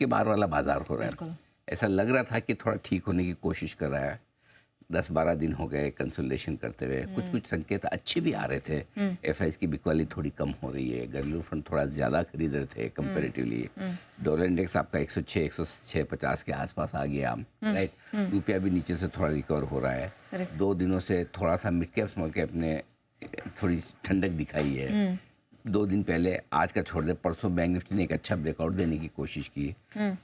के बाहर वाला बाजार हो रहा है। बिल्कुल। ऐसा लग रहा था कि थोड़ा ठीक होने की कोशिश कर रहा है। 10-12 दिन हो गए कंसोलिडेशन करते हुए, कुछ कुछ संकेत अच्छे भी आ रहे थे। एफआईएस की बिकवाली थोड़ी कम हो रही है, घरेलू फंड थोड़ा ज़्यादा खरीद रहे थे कंपेरेटिवली। डॉलर इंडेक्स आपका 106-106.50 के आसपास आ गया, राइट। रुपया भी नीचे से थोड़ा रिकवर हो रहा है। Correct. 2 दिनों से थोड़ा सा मिड कैप स्मॉल कैप ने थोड़ी ठंडक दिखाई है। 2 दिन पहले, आज का छोड़ दे, परसों बैंक निफ्टी ने एक अच्छा ब्रेकआउट देने की कोशिश की।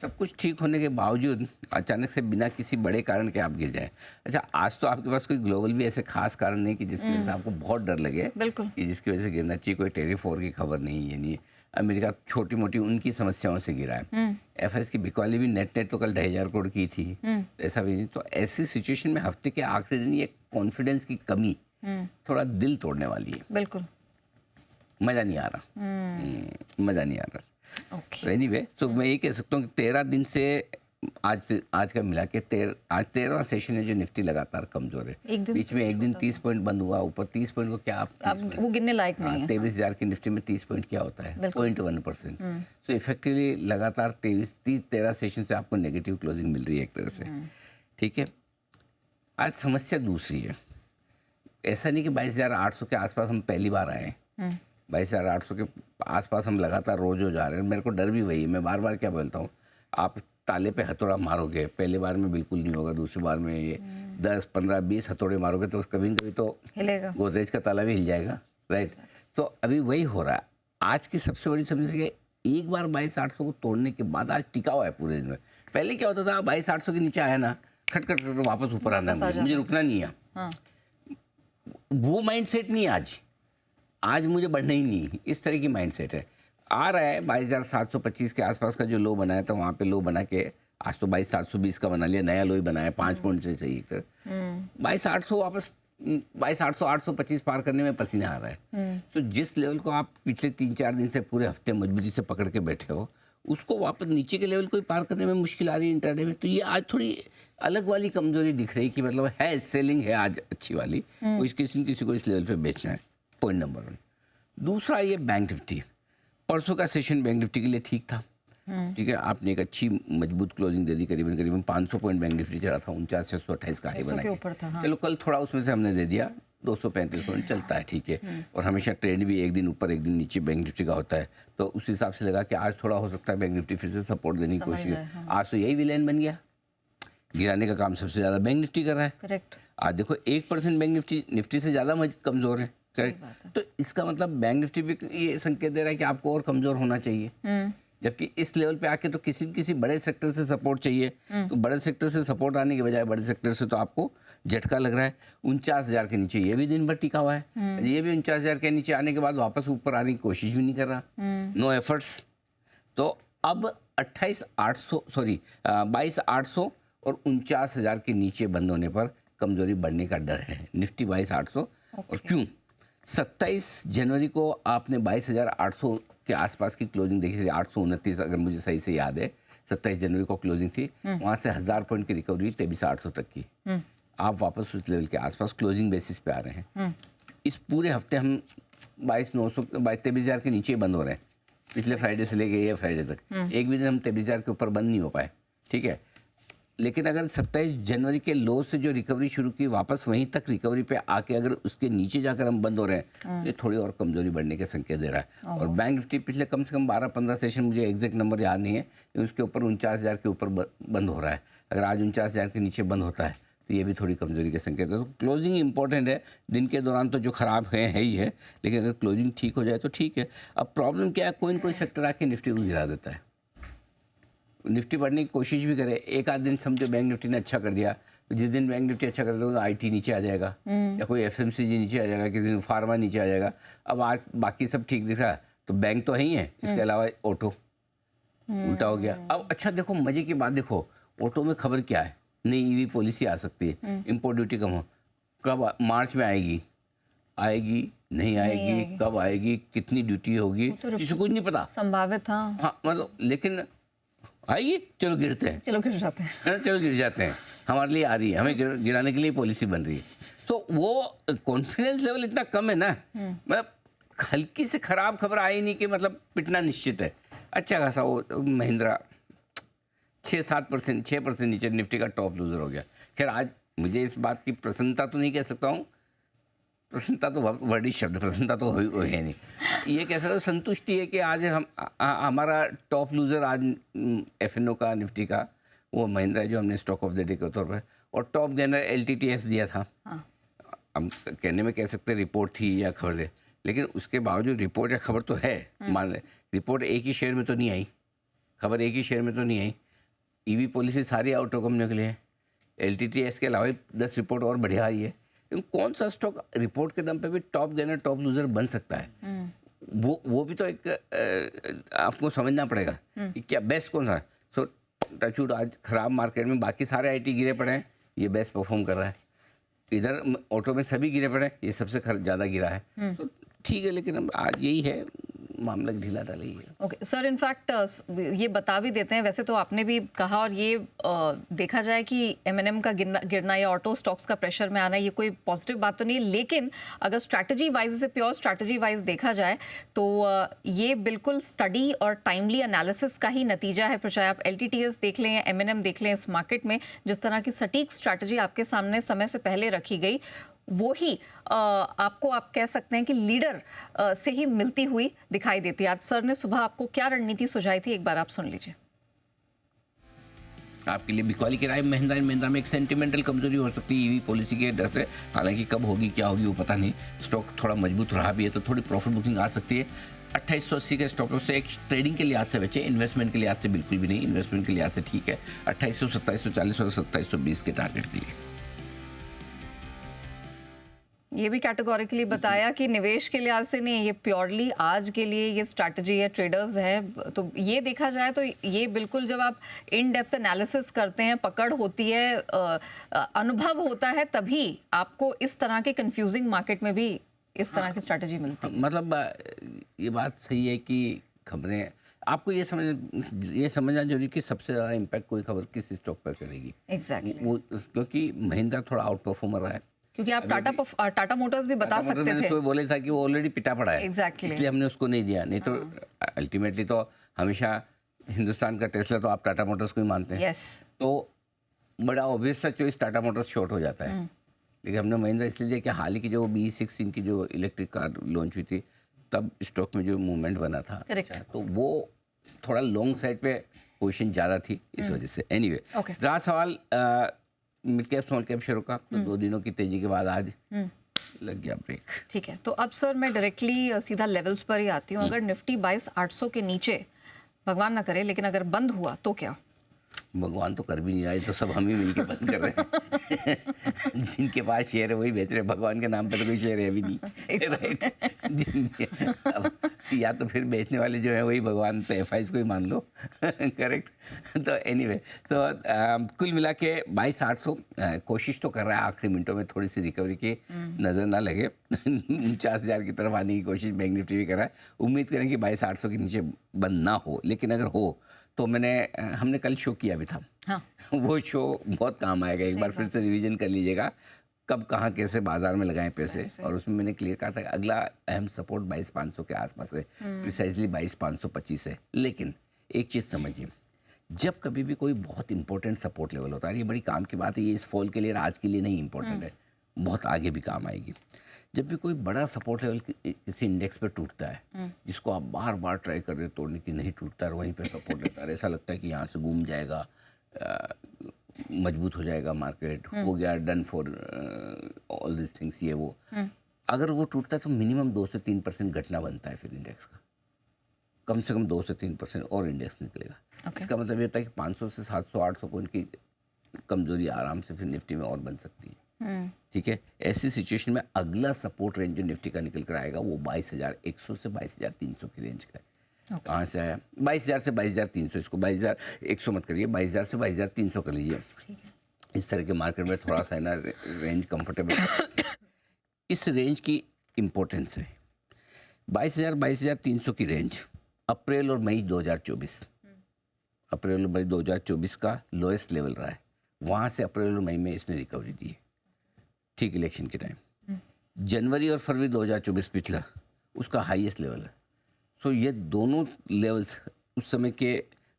सब कुछ ठीक होने के बावजूद अचानक से बिना किसी बड़े कारण के आप गिर जाए। अच्छा, आज तो आपके पास कोई ग्लोबल भी ऐसे खास कारण नहीं कि जिसकी वजह से आपको बहुत डर लगे, बिल्कुल। कि जिसकी वजह से गिरना चाहिए। कोई टेरिफ वॉर की खबर नहीं है, नहीं। अमेरिका छोटी मोटी उनकी समस्याओं से गिरा है। एफआईएस की बिकवाली भी नेट तो कल 2,500 करोड़ की थी, ऐसा भी नहीं। तो ऐसी सिचुएशन में हफ्ते के आखिरी दिन ये कॉन्फिडेंस की कमी थोड़ा दिल तोड़ने वाली है। बिल्कुल। मज़ा नहीं आ रहा, मज़ा नहीं आ रहा। ओके। एनीवे, तो मैं ये कह सकता हूँ कि 13 दिन से आज का मिला के आज 13वां सेशन है जो निफ्टी लगातार कमजोर है। बीच में एक दिन 30 पॉइंट बंद हुआ, ऊपर 30 पॉइंट को क्या अब वो गिनने लायक नहीं है। 23,000 की निफ्टी में 30 पॉइंट क्या होता है? 0.1%। तो इफेक्टिवली लगातार 13 सेशन से आपको नेगेटिव क्लोजिंग मिल रही है एक तरह से, ठीक है। आज समस्या दूसरी है। ऐसा नहीं कि 22,800 के आसपास हम पहली बार आए हैं। 22,800 के आसपास हम लगातार रोज हो जा रहे हैं। मेरे को डर भी वही है। मैं बार बार क्या बोलता हूँ, आप ताले पे हथौड़ा मारोगे, पहले बार में बिल्कुल नहीं होगा, दूसरी बार में ये 10, 15, 20 हथौड़े मारोगे तो कभी न कभी तो हिलेगा, गोदरेज का ताला भी हिल जाएगा, राइट। तो अभी वही हो रहा है। आज की सबसे बड़ी समस्या एक बार 22,800 को तोड़ने के बाद आज टिका हुआ है पूरे दिन में। पहले क्या होता था, 22,800 के नीचे आया ना, खटखट वापस ऊपर आना है, मुझे रुकना नहीं है। हाँ। वो माइंड सेट नहीं आज मुझे बढ़ना ही नहीं, इस तरह की माइंड सेट है। आ रहा है 22,725 के आसपास का जो लो बनाया था, वहाँ पे लो बना के आज तो 22,720 का बना लिया, नया लो ही बनाया 5 पॉइंट से सही। 22,800 वापस 22,800 825 पार करने में पसीना आ रहा है। तो जिस लेवल को आप पिछले 3-4 दिन से पूरे हफ्ते मजबूती से पकड़ के बैठे हो, उसको वापस नीचे के लेवल को ही पार करने में मुश्किल आ रही है इंट्राडे में। तो ये आज थोड़ी अलग वाली कमजोरी दिख रही कि मतलब है, सेलिंग है आज अच्छी वाली, वो किसी को इस लेवल पे बेचना है। Point number 1। दूसरा, ये बैंक निफ्टी, परसों का सेशन बैंक निफ्टी के लिए ठीक था, ठीक है। आपने एक अच्छी मजबूत क्लोजिंग दे दी, करीबन 500 पॉइंट बैंक निफ्टी चला था, 49,628 का हाई बना। हाँ। चलो कल थोड़ा उसमें से हमने दे दिया, 235 पॉइंट चलता है, ठीक है। और हमेशा ट्रेंड भी एक दिन ऊपर एक दिन नीचे बैंक निफ्टी का होता है, तो उस हिसाब से लगा कि आज थोड़ा हो सकता है बैंक निफ्टी फिर से सपोर्ट देने की कोशिश है। आज तो यही विलेन बन गया, गिराने का काम सबसे ज़्यादा बैंक निफ्टी कर रहा है। करेक्ट। आज देखो 1% बैंक निफ्टी से ज़्यादा कमज़ोर है, करेक्ट। तो इसका मतलब बैंक निफ्टी भी ये संकेत दे रहा है कि आपको और कमज़ोर होना चाहिए। जबकि इस लेवल पे आके तो किसी बड़े सेक्टर से सपोर्ट चाहिए। तो बड़े सेक्टर से सपोर्ट आने के बजाय बड़े सेक्टर से तो आपको झटका लग रहा है। 49,000 के नीचे ये भी दिन भर टिका हुआ है, ये भी 49,000 के नीचे आने के बाद वापस ऊपर आने की कोशिश भी नहीं कर रहा, नो एफर्ट्स। तो अब 22,800 और 49,000 के नीचे बंद होने पर कमजोरी बढ़ने का डर है। निफ्टी 22,800 और क्यों 27 जनवरी को आपने 22,800 के आसपास की क्लोजिंग देखी थी, 829 अगर मुझे सही से याद है, 27 जनवरी को क्लोजिंग थी। वहाँ से 1000 पॉइंट की रिकवरी 23,800 तक की। आप वापस उस लेवल के आसपास क्लोजिंग बेसिस पे आ रहे हैं। इस पूरे हफ्ते हम 23,000 के नीचे बंद हो रहे हैं, पिछले फ्राइडे से लेके ये फ्राइडे तक। एक भी दिन हम 23,000 के ऊपर बंद नहीं हो पाए, ठीक है। लेकिन अगर 27 जनवरी के लो से जो रिकवरी शुरू की, वापस वहीं तक रिकवरी पे आके अगर उसके नीचे जाकर हम बंद हो रहे हैं, ये थोड़ी और कमजोरी बढ़ने के संकेत दे रहा है। और बैंक निफ्टी पिछले कम से कम 12-15 सेशन, मुझे एग्जैक्ट नंबर याद नहीं है, उसके ऊपर 49,000 के ऊपर बंद हो रहा है। अगर आज 49,000 के नीचे बंद होता है तो ये भी थोड़ी कमजोरी के संकेत है। तो क्लोजिंग इंपॉर्टेंट है। दिन के दौरान तो जो खराब है ही है, लेकिन अगर क्लोजिंग ठीक हो जाए तो ठीक है। अब प्रॉब्लम क्या है, कोई न कोई सेक्टर आके निफ्टी को गिरा देता है। निफ्टी बढ़ने की कोशिश भी करे, एक आध दिन समझो बैंक निफ्टी ने अच्छा कर दिया, तो जिस दिन बैंक निफ्टी अच्छा कर देगा तो आईटी नीचे आ जाएगा, या कोई एफएमसीजी नीचे आ जाएगा, किसी दिन फार्मा नीचे आ जाएगा। अब आज बाकी सब ठीक दिख रहा है तो बैंक तो है ही है, इसके अलावा ऑटो उल्टा हो गया। अब अच्छा देखो, मजे की बात देखो, ऑटो में खबर क्या है, नई ईवी पॉलिसी आ सकती है, इम्पोर्ट ड्यूटी कम हो, कब मार्च में आएगी, नहीं आएगी, कब आएगी, कितनी ड्यूटी होगी, किसी कुछ नहीं पता, संभावित। हाँ मतलब, लेकिन आइए, चलो गिरते हैं, चलो गिर जाते हैं, चलो गिर जाते हैं, हमारे लिए आ रही है, हमें गिराने के लिए पॉलिसी बन रही है। तो वो कॉन्फिडेंस लेवल इतना कम है ना, मतलब हल्की से खराब खबर आई नहीं कि मतलब पिटना निश्चित है। अच्छा खासा वो महिंद्रा 6% नीचे निफ्टी का टॉप लूजर हो गया। खैर आज मुझे इस बात की प्रसन्नता तो नहीं कह सकता हूँ, प्रसन्नता तो वर्डिश शब्द, प्रसन्नता तो है नहीं, ये कह सकते हो संतुष्टि है कि आज हमारा टॉप लूजर आज एफएनओ का निफ्टी का वो महिंद्रा है जो हमने स्टॉक ऑफ द डे के तौर पर, और टॉप गेनर एलटीटीएस दिया था। हम कहने में कह सकते रिपोर्ट थी या खबर है, लेकिन उसके बावजूद रिपोर्ट या खबर तो है, मान ले रिपोर्ट एक ही शेयर में तो नहीं आई, खबर एक ही शेयर में तो नहीं आई। ईवी पॉलिसी सारी आउट ऑफ कंपनियों के लिए है, एलटीटीएस के अलावा 10 रिपोर्ट और बढ़िया आई है। कौन सा स्टॉक रिपोर्ट के दम पे भी टॉप गेनर टॉप लूजर बन सकता है? वो भी तो एक आपको समझना पड़ेगा कि क्या बेस्ट कौन सा है। सो टचवुड आज खराब मार्केट में बाकी सारे आईटी गिरे पड़े हैं, ये बेस्ट परफॉर्म कर रहा है। इधर ऑटो में सभी गिरे पड़े हैं, ये सबसे ज़्यादा गिरा है। तो ठीक है, लेकिन अब आज यही है, मामला ढीला डाल रही है। ओके सर, इनफैक्ट ये बता भी देते हैं, वैसे तो आपने भी कहा, और ये देखा जाए कि एमएनएम का गिरना या ऑटो स्टॉक्स का प्रेशर में आना ये कोई पॉजिटिव बात तो नहीं है, लेकिन अगर स्ट्रैटेजी वाइज, इसे प्योर स्ट्रैटेजी वाइज देखा जाए तो ये बिल्कुल स्टडी और टाइमली एनालिसिस का ही नतीजा है। फिर चाहे आप एलटीटीएस देख लें या एमएनएम देख लें, इस मार्केट में जिस तरह की सटीक स्ट्रैटेजी आपके सामने समय से पहले रखी गई, वो ही आपको, आप कह सकते हैं कि लीडर से ही मिलती हुई दिखाई देती है। आज सर ने सुबह आपको क्या रणनीति सुझाई थी, एक बार आप सुन लीजिए। आपके लिए बिकवाली की राय, महिंद्रा एंड महिंद्रा में एक सेंटिमेंटल कमजोरी हो सकती है ईवी पॉलिसी के डर से, हालांकि कब होगी क्या होगी वो पता नहीं। स्टॉक थोड़ा मजबूत रहा भी है तो थोड़ी प्रॉफिट बुकिंग आ सकती है। 2880 के स्टॉक लॉस से एक ट्रेडिंग के लिहाज से बचे, इन्वेस्टमेंट के लिहाज से बिल्कुल भी नहीं। इन्वेस्टमेंट के लिहाज से ठीक है, 2800, 2740 और 2720 के टारगेट के लिए। ये भी कैटेगोरिकली बताया कि निवेश के लिहाज से नहीं, ये प्योरली आज के लिए ये स्ट्रैटेजी है, ट्रेडर्स है। तो ये देखा जाए तो ये बिल्कुल, जब आप इन डेप्थ एनालिसिस करते हैं, पकड़ होती है, अनुभव होता है, तभी आपको इस तरह के कंफ्यूजिंग मार्केट में भी इस तरह की स्ट्रैटेजी मिलती है। मतलब ये बात सही है कि खबरें, आपको ये समझना जरूरी कि सबसे ज़्यादा इम्पैक्ट कोई खबर किस स्टॉक पर करेगी। एग्जैक्टली वो क्योंकि महिंद्रा थोड़ा आउट परफॉर्मर रहा है, क्योंकि आप टाटा मोटर्स भी बता सकते थे। तो बोले था कि वो ऑलरेडी पिटा पड़ा है, Exactly. इसलिए हमने उसको नहीं दिया। नहीं तो अल्टीमेटली तो हमेशा हिंदुस्तान का टेस्ला तो आप टाटा मोटर्स को ही मानते हैं। Yes. तो बड़ा ऑब्वियस सा चॉइस टाटा मोटर्स शॉर्ट हो जाता है, लेकिन हमने महिंद्रा इसलिए दिया कि हाल ही की जो BE6 इनकी जो इलेक्ट्रिक कार लॉन्च हुई थी, तब स्टॉक में जो मूवमेंट बना था, तो वो थोड़ा लॉन्ग साइड पे पोजीशन ज़्यादा थी, इस वजह से। एनीवे, रहा सवाल मिड कैप स्मॉल कैप शेयरों का, तो 2 दिनों की तेजी के बाद आज लग गया ब्रेक। ठीक है, तो अब सर मैं डायरेक्टली सीधा लेवल्स पर ही आती हूँ। अगर निफ्टी 22,800 के नीचे, भगवान ना करे, लेकिन अगर बंद हुआ तो क्या? भगवान तो कर भी नहीं रहा है, तो सब हम ही मिलके बंद कर रहे हैं। जिनके पास शेयर है वही बेच रहे हैं, भगवान के नाम पे तो कोई शेयर है भी नहीं, राइट। अब या तो फिर बेचने वाले जो है वही भगवान, तो FIs को ही मान लो, करेक्ट। तो एनीवे, तो कुल मिला के 22,800 कोशिश तो कर रहा है आखिरी मिनटों में थोड़ी सी रिकवरी की, नज़र ना लगे। 49,000 की तरफ आने की कोशिश बैंक निफ्टी भी कर रहा है। उम्मीद करें कि 22,800 के नीचे बंद ना हो, लेकिन अगर हो तो हमने कल शो किया भी था। हाँ। वो शो बहुत काम आएगा, एक बार फिर से रिवीजन कर लीजिएगा, कब कहाँ कैसे बाजार में लगाएं पैसे। और उसमें मैंने क्लियर कहा था कि अगला अहम सपोर्ट 22,500 के आसपास है, प्रिसाइजली 22,525 है। लेकिन एक चीज़ समझिए, जब कभी भी कोई बहुत इंपॉर्टेंट सपोर्ट लेवल होता है, ये बड़ी काम की बात है, ये इस फॉल के लिए आज के लिए नहीं इंपॉर्टेंट है, बहुत आगे भी काम आएगी। जब भी कोई बड़ा सपोर्ट लेवल किसी इंडेक्स पर टूटता है, जिसको आप बार बार ट्राई कर रहे तोड़ने की, नहीं टूटता है, वहीं पे सपोर्ट लेता है, ऐसा लगता है कि यहाँ से घूम जाएगा, मजबूत हो जाएगा मार्केट, हो गया, done for all this things, ये वो। अगर वो टूटता है तो मिनिमम 2 से 3% घटना बनता है फिर इंडेक्स का, कम से कम 2 से 3% और इंडेक्स निकलेगा। इसका मतलब ये होता है कि 500 से 700 800 पॉइंट की कमजोरी आराम से फिर निफ्टी में और बन सकती है। ठीक है, ऐसी सिचुएशन में अगला सपोर्ट रेंज जो निफ्टी का निकल कर आएगा वो 22,100 से 22,300 की रेंज का है। कहाँ से आया? 22,000 से 22,300, इसको 22,100 मत करिए, 22,000 से 22,300 कर लीजिए। इस तरह के मार्केट में थोड़ा सा ना रेंज कंफर्टेबल। इस रेंज की इम्पोर्टेंस है, 22,000 22,300 की रेंज अप्रैल और मई 2024, अप्रैल और मई 2024 का लोएस्ट लेवल रहा है। वहाँ से अप्रैल और मई में इसने रिकवरी दी है, ठीक इलेक्शन के टाइम। जनवरी और फरवरी 2024 पिछला, उसका हाईएस्ट लेवल है। सो ये दोनों लेवल्स उस समय के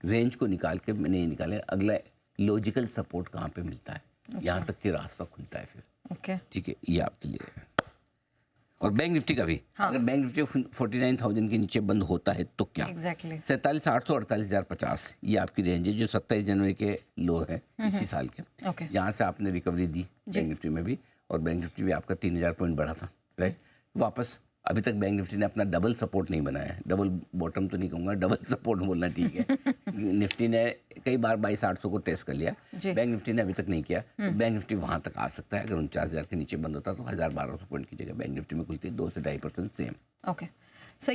रेंज को निकाल के मैंने ये निकाले अगला लॉजिकल सपोर्ट कहाँ पे मिलता है, यहाँ तक के रास्ता खुलता है फिर। ओके, ठीक है, ये आपके लिए है। और बैंक निफ्टी का भी, अगर बैंक निफ्टी 49,000 के नीचे बंद होता है तो क्या, एग्जैक्टली 47,800 48,050 ये आपकी रेंज है, जो 27 जनवरी के लो है इसी साल के। ओके, यहाँ से आपने रिकवरी दी बैंक निफ्टी में भी, और बैंक निफ्टी भी आपका 3,000 पॉइंट बढ़ा था, राइट। वापस अभी तक बैंक निफ्टी ने अपना डबल सपोर्ट नहीं बनाया है, डबल बॉटम तो नहीं कहूँगा, डबल सपोर्ट बोलना ठीक है। निफ्टी ने कई बार 22,800 को टेस्ट कर लिया, जी। बैंक निफ्टी ने अभी तक नहीं किया। तो बैंक निफ्टी वहाँ तक आ सकता है, अगर 49,000 के नीचे बंद होता तो 1,200 पॉइंट की जगह बैंक निफ्टी में खुलती है 2 से 2.5% सेम। ओके।